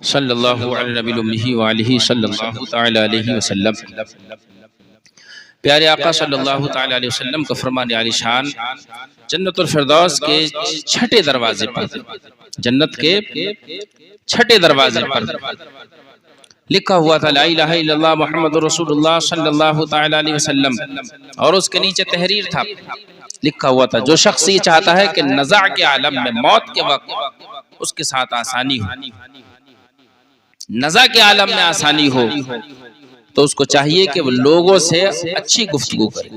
صلی اللہ علی نبی الامہ وآلہ صلی اللہ تعالی علیہ وسلم۔ پیارے آقا صلی اللہ تعالی علیہ وسلم کا فرمان عالی شان جنت الفردوس کے چھٹے دروازے پر، جنت کے چھٹے دروازے پر لکھا ہوا تھا لا الہ الا اللہ محمد رسول اللہ صلی اللہ تعالی علیہ وسلم، اور اس کے نیچے تحریر تھا، لکھا ہوا تھا جو شخص یہ چاہتا ہے کہ نزاع کے عالم میں موت کے وقت اس کے ساتھ آسانی ہو، نزاع کے عالم میں آسانی ہو، تو اس کو چاہیے کہ وہ لوگوں سے اچھی گفتگو کرے۔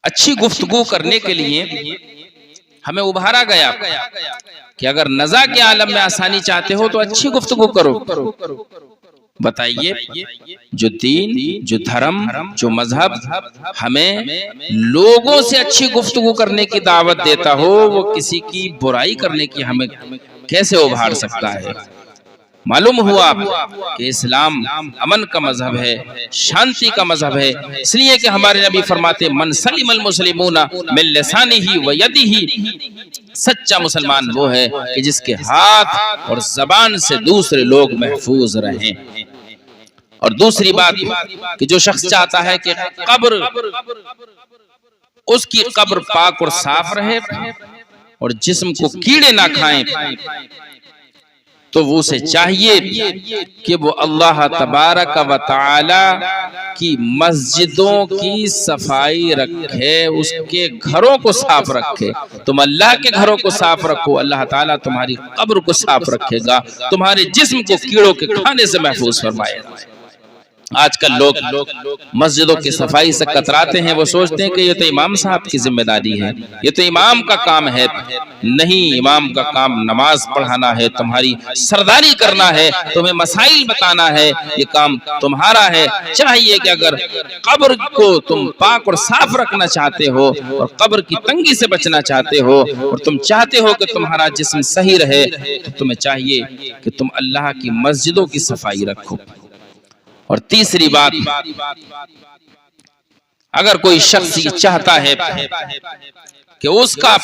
اچھی گفتگو کرنے کے لیے ہمیں ابھارا گیا کہ اگر نزاع کے عالم میں آسانی چاہتے ہو تو اچھی گفتگو کرو۔ بتائیے جو دین، جو دھرم، جو مذہب ہمیں لوگوں سے اچھی گفتگو کرنے کی دعوت دیتا ہو، وہ کسی کی برائی کرنے کی ہمیں کیسے ابھار سکتا ہے؟ معلوم ہوا کہ اسلام امن کا مذہب ہے، شانتی کا مذہب ہے، اس لیے کہ ہمارے نبی فرماتے من سلم المسلمون من لسانہ و یدہ، سچا مسلمان وہ ہے کہ جس کے ہاتھ اور زبان سے دوسرے لوگ محفوظ رہیں۔ اور دوسری بات کہ جو شخص چاہتا ہے کہ قبر اس کی قبر پاک اور صاف رہے اور جسم کو کیڑے نہ کھائیں، تو وہ اسے چاہیے کہ وہ اللہ تبارک و تعالی کی مسجدوں کی صفائی رکھے، اس کے گھروں کو صاف رکھے۔ تم اللہ کے گھروں کو صاف رکھو، اللہ تعالیٰ تمہاری قبر کو صاف رکھے گا، تمہارے جسم کو کیڑوں کے کھانے سے محفوظ فرمائے گا۔ آج کل لوگ مسجدوں کی صفائی سے کتراتے ہیں، وہ سوچتے ہیں کہ یہ تو امام صاحب کی ذمہ داری ہے، یہ تو امام کا کام ہے۔ نہیں، امام کا کام نماز پڑھانا ہے، تمہاری سرداری کرنا ہے، تمہیں مسائل بتانا ہے، یہ کام تمہارا ہے۔ چاہیے کہ اگر قبر کو تم پاک اور صاف رکھنا چاہتے ہو اور قبر کی تنگی سے بچنا چاہتے ہو اور تم چاہتے ہو کہ تمہارا جسم صحیح رہے، تو تمہیں چاہیے کہ تم اللہ کی مسجدوں کی صفائی رکھو۔ اور تیسری بات، اگر کوئی شخص یہ چاہتا ہے کہ اس کا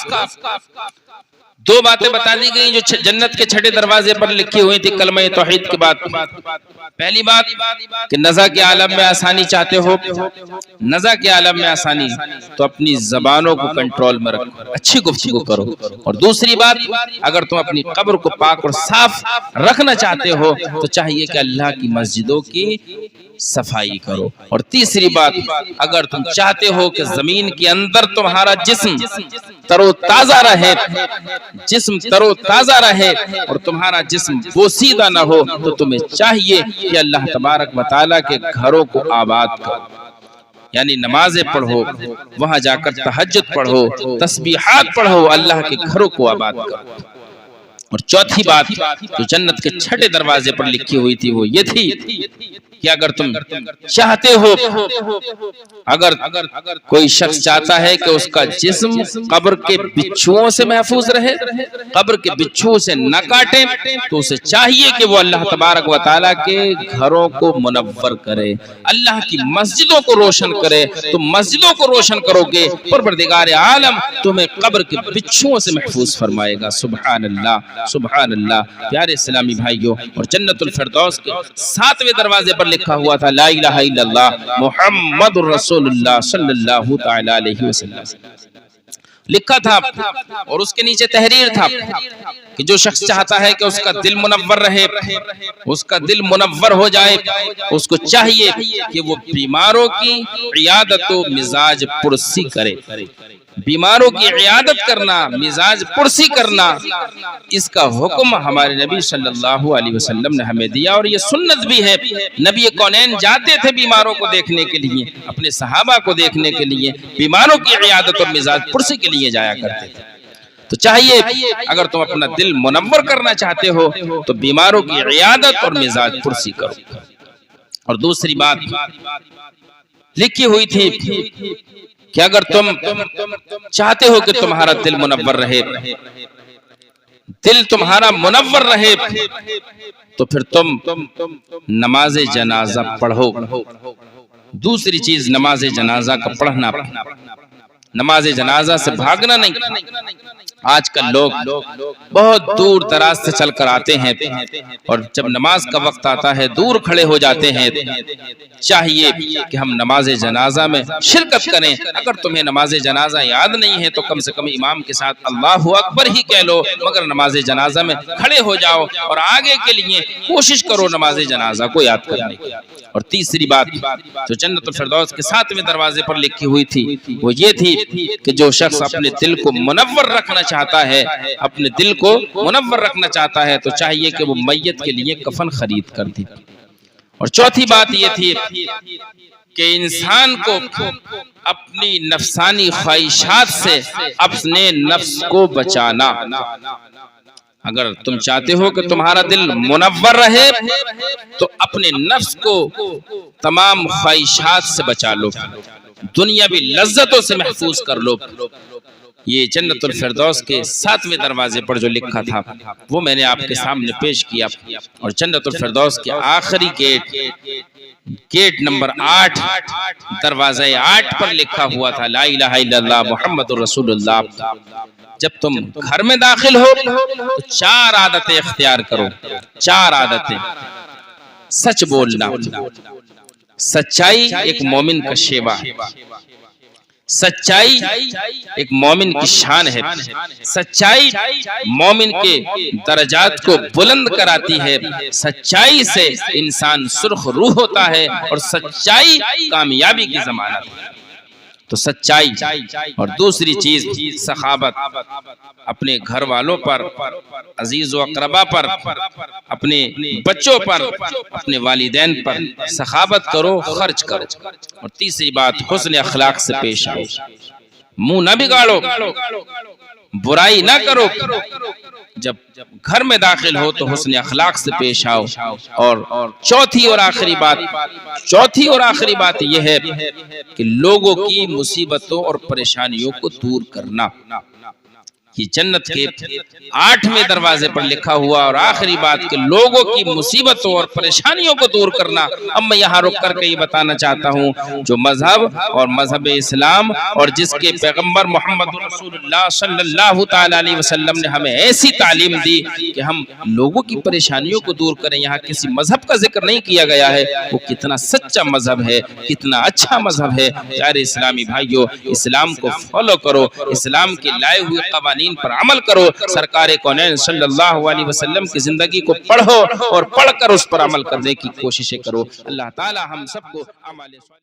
دو باتیں بتا دی گئی جو جنت کے چھٹے دروازے پر لکھی ہوئی تھی کلمہ توحید کے بعد۔ پہلی بات کہ نزاع کے عالم میں آسانی چاہتے ہو، نزاع کے عالم میں آسانی، تو اپنی زبانوں کو کنٹرول میں رکھو، اچھی گفتگو کرو۔ اور دوسری بات، اگر تم اپنی قبر کو پاک اور صاف رکھنا چاہتے ہو تو چاہیے کہ اللہ کی مسجدوں کی صفائی کرو۔ اور تیسری بات، اگر تم چاہتے ہو کہ زمین کے اندر تمہارا جسم تر و تازہ رہے، جسم تر و تازہ رہے اور تمہارا جسم بوسیدہ نہ ہو، تو تمہیں چاہیے کہ اللہ تبارک و تعالیٰ کے گھروں کو آباد کرو، یعنی نمازیں پڑھو، وہاں جا کر تہجد پڑھو، تسبیحات پڑھو، اللہ کے گھروں کو آباد کرو۔ اور چوتھی بات جو جنت کے چھٹے دروازے پر لکھی ہوئی تھی وہ یہ تھی کہ اگر تم چاہتے ہو، اگر کوئی شخص چاہتا ہے کہ اس کا جسم قبر کے بچھوؤں سے محفوظ رہے، قبر کے بچھوؤں سے نہ کاٹے، تو اسے چاہیے کہ وہ اللہ تبارک و تعالیٰ کے گھروں کو منور کرے، اللہ کی مسجدوں کو روشن کرے۔ تم مسجدوں کو روشن کرو گے، پروردگار عالم تمہیں قبر کے بچھوؤں سے محفوظ فرمائے گا۔ سبحان اللہ، سبحان اللہ۔ پیارے اسلامی بھائیوں، اور جنت الفردوس کے 7ویں دروازے پر لکھا ہوا تھا لا الہ الا اللہ محمد رسول اللہ صلی اللہ تعالی علیہ وسلم، لکھا تھا، اور اس کے نیچے تحریر تھا کہ جو شخص چاہتا ہے کہ اس کا دل منور رہے، اس کا دل منور ہو جائے، اس کو چاہیے کہ وہ بیماروں کی عیادت و مزاج پرسی کرے۔ بیماروں کی عیادت کرنا، مزاج پرسی کرنا، اس کا حکم ہمارے نبی صلی اللہ علیہ وسلم نے ہمیں دیا، اور یہ سنت بھی ہے۔ نبی کونین جاتے تھے بیماروں کو دیکھنے کے لیے، اپنے صحابہ کو دیکھنے کے لیے، بیماروں کی عیادت اور مزاج پرسی کے لیے جایا کرتے تھے۔ تو چاہیے اگر تم اپنا دل منور کرنا چاہتے ہو تو بیماروں کی عیادت اور مزاج پرسی کرو۔ اور دوسری بات لکھی ہوئی تھی کہ اگر تم چاہتے ہو کہ تمہارا دل منور رہے، دل تمہارا منور رہے، تو پھر تم نماز جنازہ پڑھو۔ دوسری چیز نماز جنازہ کا پڑھنا، نماز جنازہ سے بھاگنا نہیں، آج کل لوگ بہت دور دراز سے چل کر آتے ہیں اور جب نماز کا وقت آتا ہے دور کھڑے ہو جاتے ہیں۔ چاہیے کہ ہم نماز جنازہ میں شرکت کریں۔ اگر تمہیں نماز جنازہ یاد نہیں ہے تو کم سے کم امام کے ساتھ اللہ اکبر ہی کہہ لو، مگر نماز جنازہ میں کھڑے ہو جاؤ اور آگے کے لیے کوشش کرو نماز جنازہ کو یاد کرنے کی۔ اور تیسری بات جو جنت الفردوس کے 7ویں دروازے پر لکھی ہوئی تھی وہ یہ تھی کہ جو شخص اپنے دل کو منور رکھنا چاہتا ہے، اپنے دل کو منور رکھنا چاہتا ہے تو چاہیے کہ وہ میت کے لیے کفن خرید کر دے۔ اور چوتھی بات یہ تھی کہ انسان کو اپنی نفسانی خواہشات سے اپنے نفس کو بچانا۔ اگر تم چاہتے ہو کہ تمہارا دل منور رہے تو اپنے نفس کو تمام خواہشات سے بچا لو، دنیاوی لذتوں سے محفوظ کر لو۔ یہ جنت الفردوس کے 7ویں دروازے پر جو لکھا تھا وہ میں نے آپ کے سامنے پیش کیا۔ اور جنت الفردوس کے آخری گیٹ نمبر 8 دروازہ 8 پر لکھا ہوا تھا لا الہ الا اللہ محمد رسول اللہ۔ جب تم گھر میں داخل ہو تو 4 عادتیں اختیار کرو، 4 عادتیں۔ سچ بولنا، سچائی ایک مومن کا شیوا ہے، سچائی ایک مومن کی شان ہے، سچائی مومن کے درجات کو بلند کراتی ہے، سچائی سے انسان سرخ روح ہوتا ہے اور سچائی کامیابی کی ضمانت ہے۔ تو سچائی اور دوسری چیز سخاوت، اپنے گھر والوں پر، عزیز و اقربا پر، اپنے بچوں پر، اپنے والدین پر سخاوت کرو، خرچ کرو۔ اور تیسری بات حسن اخلاق سے پیش آؤ، منہ نہ بگاڑو، برائی نہ کرو۔ جب گھر میں داخل ہو تو حسن اخلاق سے پیش آؤ۔ اور چوتھی اور آخری بات یہ ہے کہ لوگوں کی مصیبتوں اور پریشانیوں کو دور کرنا۔ یہ جنت کے 8ویں دروازے پر لکھا ہوا اور آخری بات کہ لوگوں کی مصیبتوں اور پریشانیوں کو دور کرنا۔ اب میں یہاں رک کر کے یہ بتانا چاہتا ہوں جو مذہب اور مذہب اسلام اور جس کے پیغمبر محمد رسول اللہ صلی اللہ تعالی علیہ وسلم نے ہمیں ایسی تعلیم دی کہ ہم لوگوں کی پریشانیوں کو دور کریں، یہاں کسی مذہب کا ذکر نہیں کیا گیا ہے، وہ کتنا سچا مذہب ہے، کتنا اچھا مذہب ہے۔ پیارے اسلامی بھائیوں، اسلام کو فالو کرو، اسلام کے لائے ہوئے قوانین پر عمل کرو، سرکار کونین صلی اللہ علیہ وسلم کی زندگی کو پڑھو اور پڑھ کر اس پر عمل کرنے کی کوششیں کرو۔ اللہ تعالی ہم سب کو